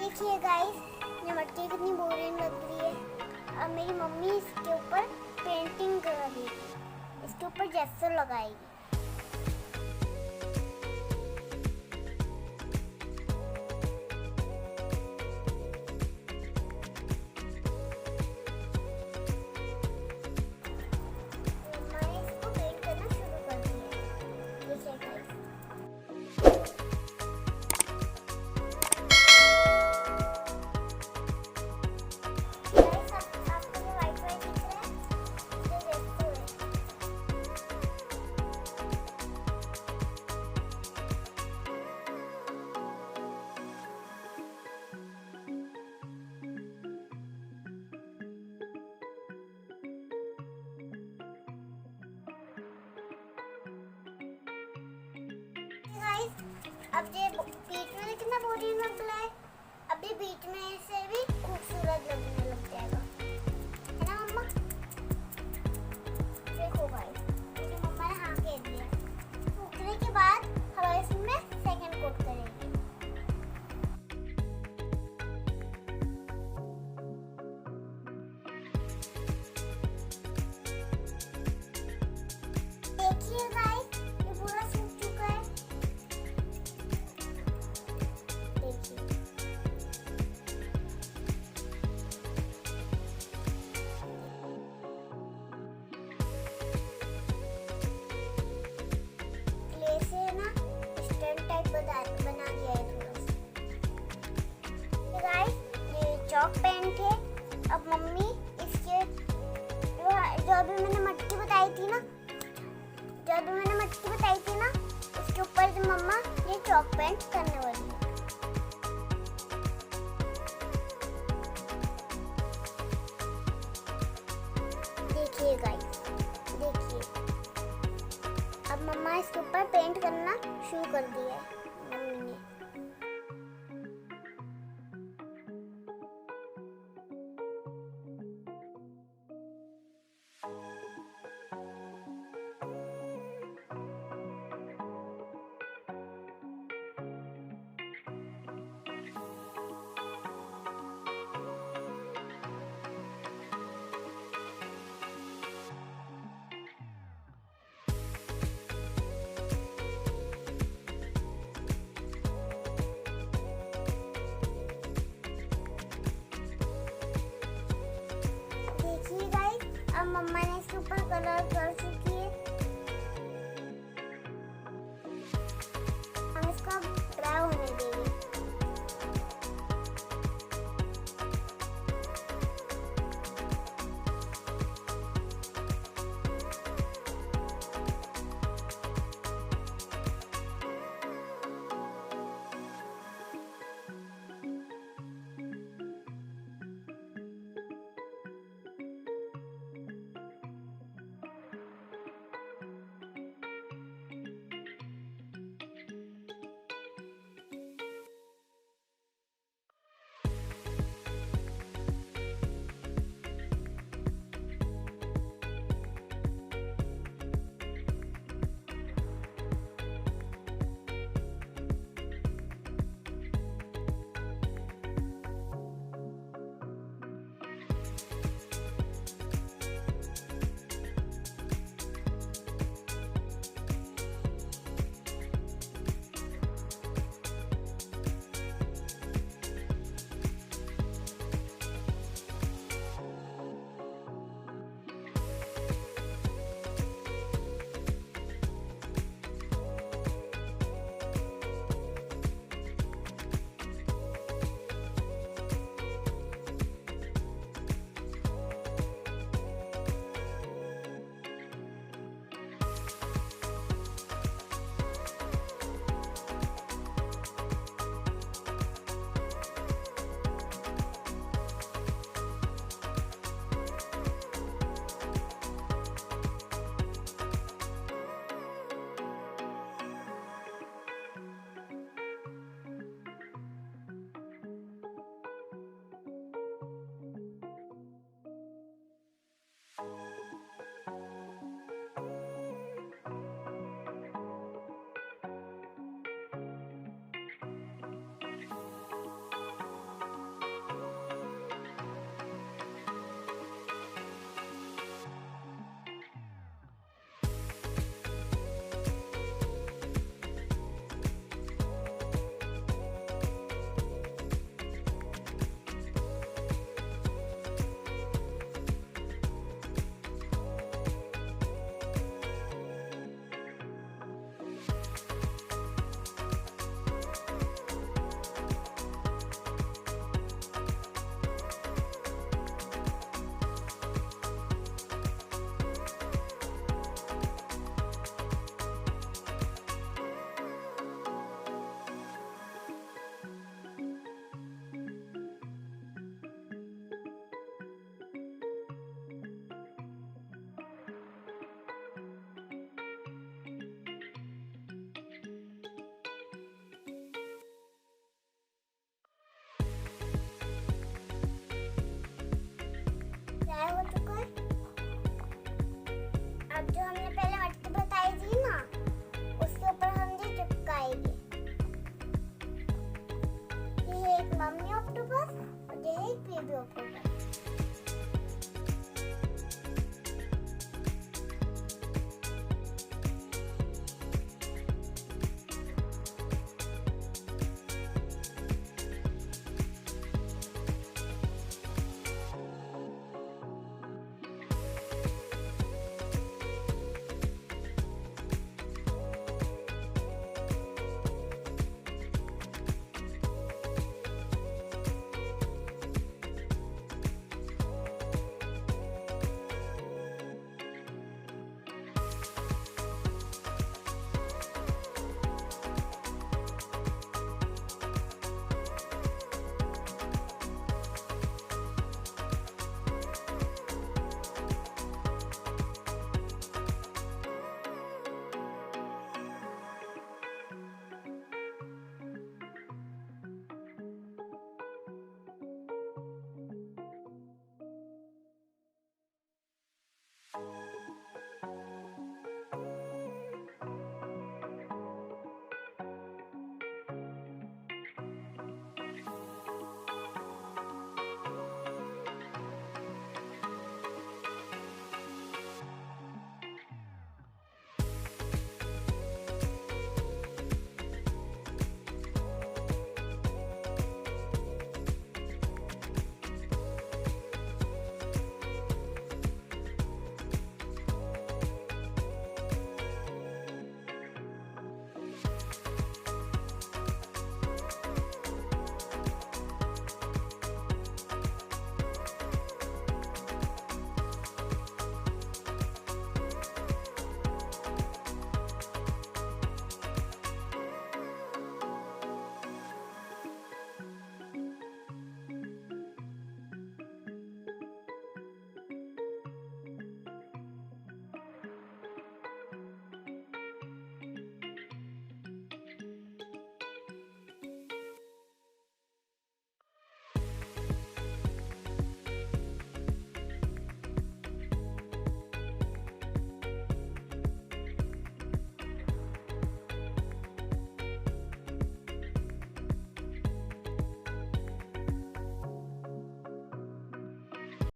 देखिए गाइस, ये मटकी कितनी बोरिंग लग रही है। अब मेरी मम्मी इसके ऊपर पेंटिंग करेगी, इसके ऊपर जेस्चर लगाएगी। मैंने इसको पेंट करना शुरू कर दिया है। देखिए गाइस, अब ये बीच में कितना बोरिंग लग रहा है, अब ये बीच में से भी खूबसूरत लगने लग जाएगा, है ना मम्मा? देखो गाइस, मेरी मम्मा ने हाँ कह दिया। सूखने के बाद हम इसमें सेकंड कोट करेंगे। देखिए गाइस, ये पूरा सूख चुका है। क्ले से ना स्टैंड टाइप बना दिया है थोड़ा सा। गाइस, ये चॉक पेंट है। अब मम्मी इसके जो अभी मैंने मटकी बताई थी ना, उसके ऊपर से मम्मा ये चॉक पेंट करने वाली है। देखिए गाइस, देखिए, अब मम्मा इसके ऊपर पेंट करना शुरू कर दिया है मम्मी ने। देखिए गाइस, अब मम्मा ने इसके ऊपर कलर कर चुकी